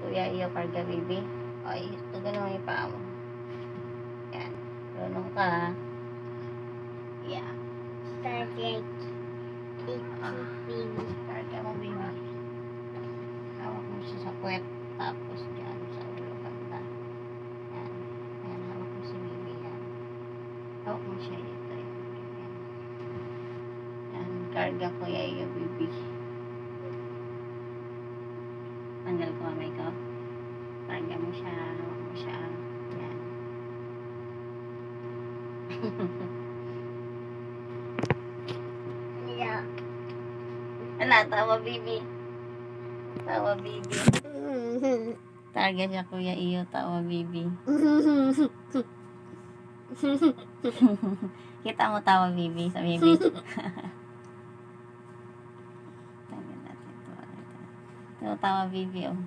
Kuya Iyo, karga baby. Ay, tugan naman yung paa mo. Yan. Marunong ka, ha? Yeah. Target. Baby. Karga mo, baby. Hawak mo siya sa puwet. Tapos dyan, sa ulo banda. Yan. Yan, hawak mo si baby. Yan. Hawak mo siya dito. Yan. Yan. Yan. Karga Kuya Iyo, baby. Tanggal ko kamay ko. Karga mo siya. Hawak mo siya. Yan. Yeah. Ala, tawa, baby. Tawa, baby. Targa siya, Kuya Iyo. Tawa, baby. Kita mo tawa, baby. Sa baby. Tanggal natin ito. Ito, tawa, baby, oh.